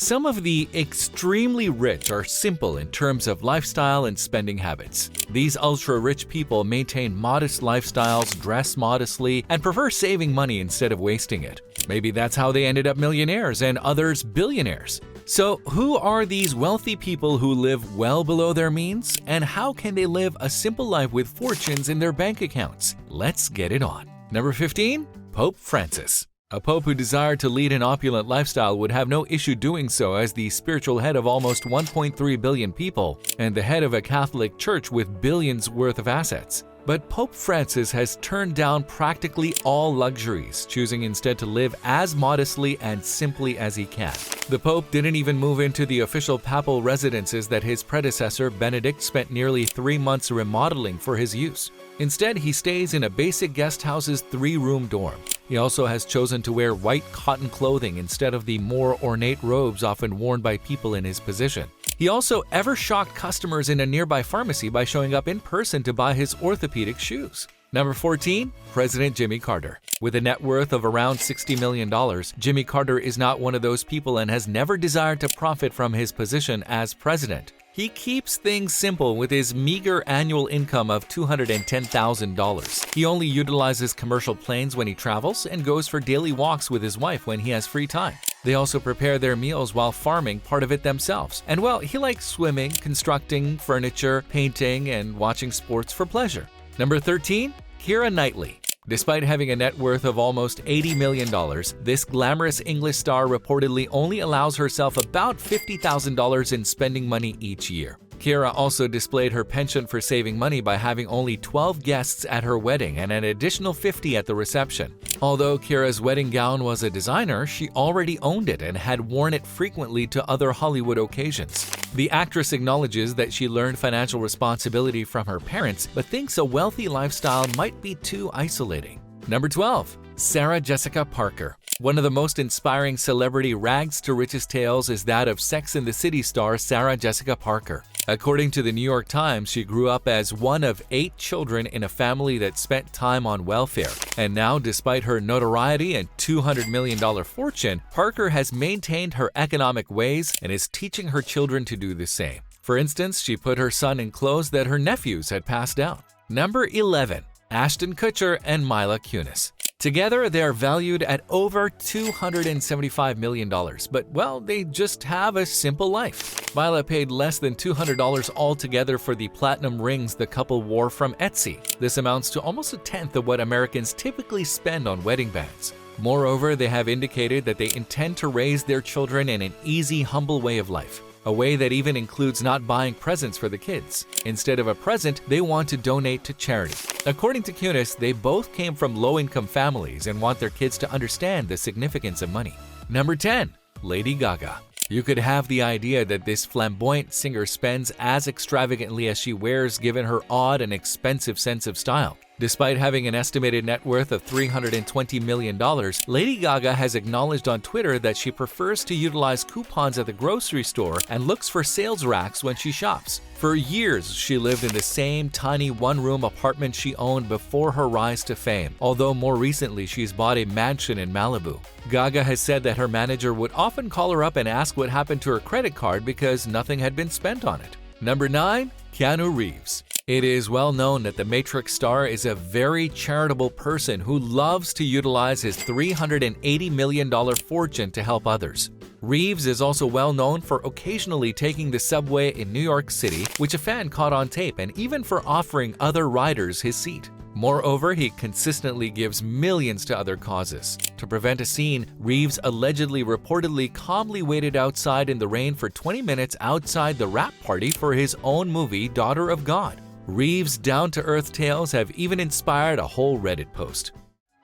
Some of the extremely rich are simple in terms of lifestyle and spending habits. These ultra-rich people maintain modest lifestyles, dress modestly, and prefer saving money instead of wasting it. Maybe that's how they ended up millionaires and others billionaires. So, who are these wealthy people who live well below their means? And how can they live a simple life with fortunes in their bank accounts? Let's get it on. Number 15. Pope Francis. A pope who desired to lead an opulent lifestyle would have no issue doing so as the spiritual head of almost 1.3 billion people and the head of a Catholic church with billions worth of assets. But Pope Francis has turned down practically all luxuries, choosing instead to live as modestly and simply as he can. The Pope didn't even move into the official papal residences that his predecessor Benedict spent nearly 3 months remodeling for his use. Instead, he stays in a basic guest house's 3-room dorm. He also has chosen to wear white cotton clothing instead of the more ornate robes often worn by people in his position. He also ever shocked customers in a nearby pharmacy by showing up in person to buy his orthopedic shoes. Number 14. President Jimmy Carter. With a net worth of around $60 million, Jimmy Carter is not one of those people and has never desired to profit from his position as president. He keeps things simple with his meager annual income of $210,000. He only utilizes commercial planes when he travels and goes for daily walks with his wife when he has free time. They also prepare their meals while farming part of it themselves. And well, he likes swimming, constructing, furniture, painting, and watching sports for pleasure. Number 13. Keira Knightley. Despite having a net worth of almost $80 million, this glamorous English star reportedly only allows herself about $50,000 in spending money each year. Keira also displayed her penchant for saving money by having only 12 guests at her wedding and an additional 50 at the reception. Although Keira's wedding gown was a designer, she already owned it and had worn it frequently to other Hollywood occasions. The actress acknowledges that she learned financial responsibility from her parents, but thinks a wealthy lifestyle might be too isolating. Number 12. Sarah Jessica Parker. One of the most inspiring celebrity rags to riches tales is that of Sex and the City star Sarah Jessica Parker. According to the New York Times, she grew up as one of 8 children in a family that spent time on welfare. And now, despite her notoriety and $200 million fortune, Parker has maintained her economic ways and is teaching her children to do the same. For instance, she put her son in clothes that her nephews had passed down. Number 11. Ashton Kutcher and Mila Kunis. Together, they are valued at over $275 million, but, well, they just have a simple life. Mila paid less than $200 altogether for the platinum rings the couple wore from Etsy. This amounts to almost a tenth of what Americans typically spend on wedding bands. Moreover, they have indicated that they intend to raise their children in an easy, humble way of life. A way that even includes not buying presents for the kids. Instead of a present, they want to donate to charity. According to Kunis, they both came from low-income families and want their kids to understand the significance of money. Number 10. Lady Gaga. You could have the idea that this flamboyant singer spends as extravagantly as she wears given her odd and expensive sense of style. Despite having an estimated net worth of $320 million, Lady Gaga has acknowledged on Twitter that she prefers to utilize coupons at the grocery store and looks for sales racks when she shops. For years, she lived in the same tiny one-room apartment she owned before her rise to fame, although more recently she's bought a mansion in Malibu. Gaga has said that her manager would often call her up and ask what happened to her credit card because nothing had been spent on it. Number 9. Keanu Reeves. It is well known that the Matrix star is a very charitable person who loves to utilize his $380 million fortune to help others. Reeves is also well known for occasionally taking the subway in New York City, which a fan caught on tape, and even for offering other riders his seat. Moreover, he consistently gives millions to other causes. To prevent a scene, Reeves reportedly calmly waited outside in the rain for 20 minutes outside the wrap party for his own movie, Daughter of God. Reeves' down-to-earth tales have even inspired a whole Reddit post.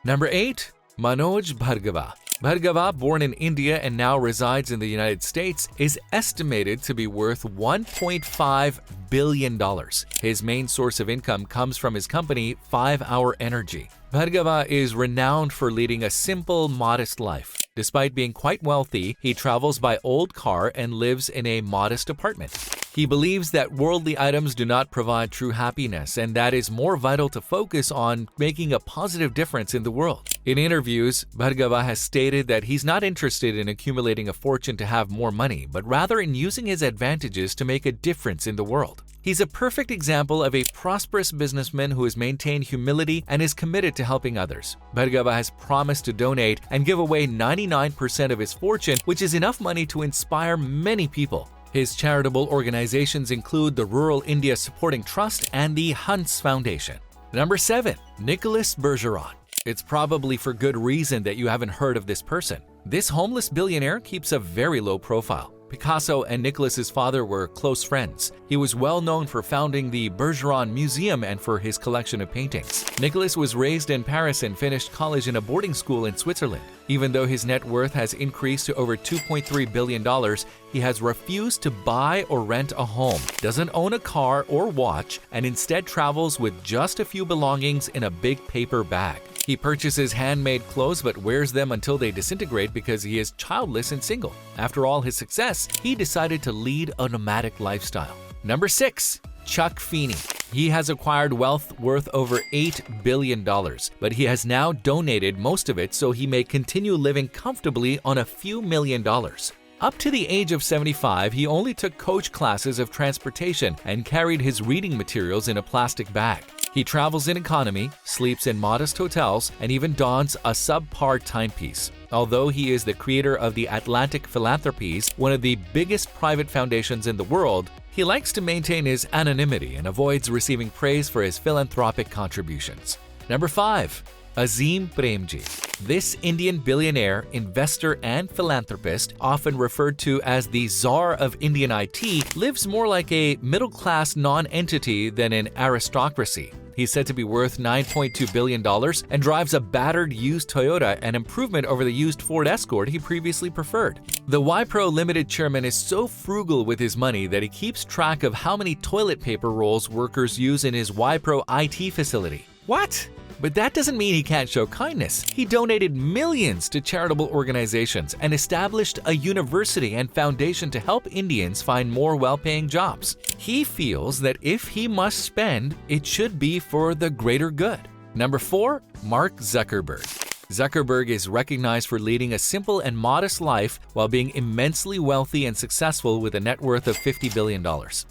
Number 8. Manoj Bhargava. Bhargava, born in India and now resides in the United States, is estimated to be worth $1.5 billion. His main source of income comes from his company, 5 Hour Energy. Bhargava is renowned for leading a simple, modest life. Despite being quite wealthy, he travels by old car and lives in a modest apartment. He believes that worldly items do not provide true happiness and that it's more vital to focus on making a positive difference in the world. In interviews, Bhargava has stated that he's not interested in accumulating a fortune to have more money, but rather in using his advantages to make a difference in the world. He's a perfect example of a prosperous businessman who has maintained humility and is committed to helping others. Bhargava has promised to donate and give away 99% of his fortune, which is enough money to inspire many people. His charitable organizations include the Rural India Supporting Trust and the Hunts Foundation. Number 7. Nicolas Bergeron. It's probably for good reason that you haven't heard of this person. This homeless billionaire keeps a very low profile. Picasso and Nicolas's father were close friends. He was well known for founding the Bergeron Museum and for his collection of paintings. Nicolas was raised in Paris and finished college in a boarding school in Switzerland. Even though his net worth has increased to over $2.3 billion, he has refused to buy or rent a home, doesn't own a car or watch, and instead travels with just a few belongings in a big paper bag. He purchases handmade clothes but wears them until they disintegrate because he is childless and single. After all his success, he decided to lead a nomadic lifestyle. Number 6. Chuck Feeney. He has acquired wealth worth over $8 billion, but he has now donated most of it so he may continue living comfortably on a few $1,000,000. Up to the age of 75, he only took coach classes of transportation and carried his reading materials in a plastic bag. He travels in economy, sleeps in modest hotels, and even dons a subpar timepiece. Although he is the creator of the Atlantic Philanthropies, one of the biggest private foundations in the world, he likes to maintain his anonymity and avoids receiving praise for his philanthropic contributions. Number 5. Azim Premji. This Indian billionaire, investor, and philanthropist, often referred to as the Tsar of Indian IT, lives more like a middle-class non-entity than an aristocracy. He's said to be worth $9.2 billion and drives a battered used Toyota, an improvement over the used Ford Escort he previously preferred. The Wipro Limited chairman is so frugal with his money that he keeps track of how many toilet paper rolls workers use in his Wipro IT facility. What? But that doesn't mean he can't show kindness. He donated millions to charitable organizations and established a university and foundation to help Indians find more well-paying jobs. He feels that if he must spend, it should be for the greater good. Number 4. Mark Zuckerberg. Zuckerberg is recognized for leading a simple and modest life while being immensely wealthy and successful with a net worth of $50 billion.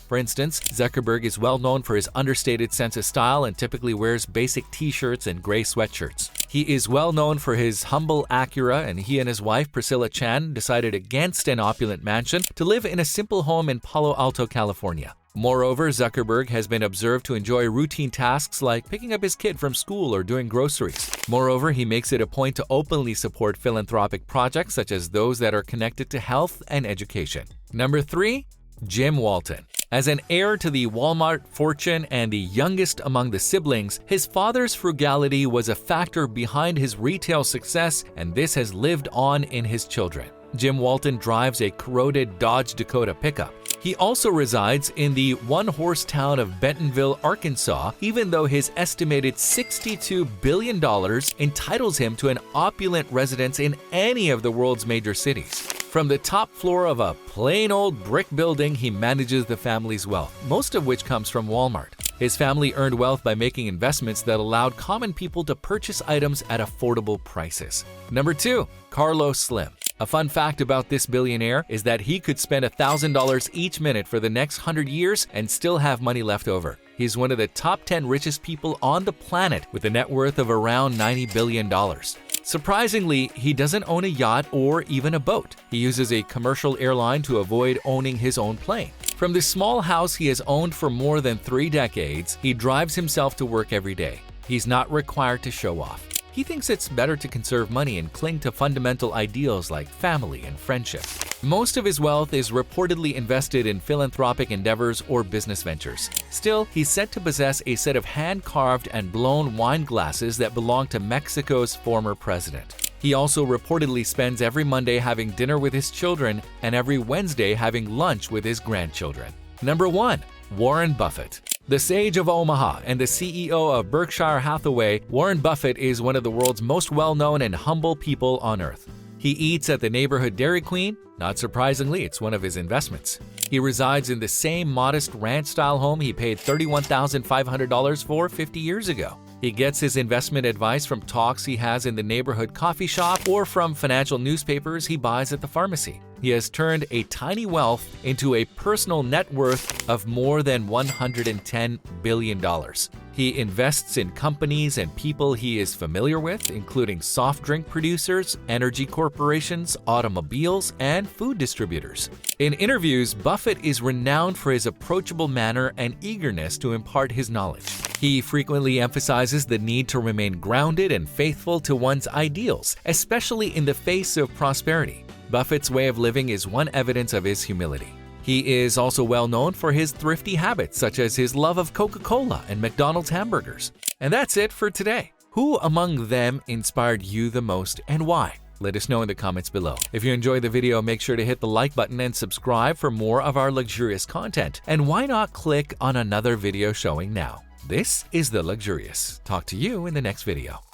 For instance, Zuckerberg is well known for his understated sense of style and typically wears basic t-shirts and gray sweatshirts. He is well known for his humble Acura, and he and his wife Priscilla Chan decided against an opulent mansion to live in a simple home in Palo Alto, California. Moreover, Zuckerberg has been observed to enjoy routine tasks like picking up his kid from school or doing groceries. Moreover, he makes it a point to openly support philanthropic projects such as those that are connected to health and education. Number 3. Jim Walton. As an heir to the Walmart fortune and the youngest among the siblings, his father's frugality was a factor behind his retail success, and this has lived on in his children. Jim Walton drives a corroded Dodge Dakota pickup. He also resides in the one-horse town of Bentonville, Arkansas, even though his estimated $62 billion entitles him to an opulent residence in any of the world's major cities. From the top floor of a plain old brick building, he manages the family's wealth, most of which comes from Walmart. His family earned wealth by making investments that allowed common people to purchase items at affordable prices. Number 2. Carlos Slim. A fun fact about this billionaire is that he could spend $1,000 each minute for the next 100 years and still have money left over. He's one of the top 10 richest people on the planet with a net worth of around $90 billion. Surprisingly, he doesn't own a yacht or even a boat. He uses a commercial airline to avoid owning his own plane. From the small house he has owned for more than 3 decades, he drives himself to work every day. He's not required to show off. He thinks it's better to conserve money and cling to fundamental ideals like family and friendship. Most of his wealth is reportedly invested in philanthropic endeavors or business ventures. Still, he's said to possess a set of hand-carved and blown wine glasses that belong to Mexico's former president. He also reportedly spends every Monday having dinner with his children and every Wednesday having lunch with his grandchildren. Number 1. Warren Buffett. The sage of Omaha and the CEO of Berkshire Hathaway, Warren Buffett is one of the world's most well-known and humble people on earth. He eats at the neighborhood Dairy Queen. Not surprisingly, it's one of his investments. He resides in the same modest ranch-style home he paid $31,500 for 50 years ago. He gets his investment advice from talks he has in the neighborhood coffee shop or from financial newspapers he buys at the pharmacy. He has turned a tiny wealth into a personal net worth of more than $110 billion. He invests in companies and people he is familiar with, including soft drink producers, energy corporations, automobiles, and food distributors. In interviews, Buffett is renowned for his approachable manner and eagerness to impart his knowledge. He frequently emphasizes the need to remain grounded and faithful to one's ideals, especially in the face of prosperity. Buffett's way of living is one evidence of his humility. He is also well known for his thrifty habits, such as his love of Coca-Cola and McDonald's hamburgers. And that's it for today. Who among them inspired you the most and why? Let us know in the comments below. If you enjoyed the video, make sure to hit the like button and subscribe for more of our luxurious content. And why not click on another video showing now? This is The Luxurious. Talk to you in the next video.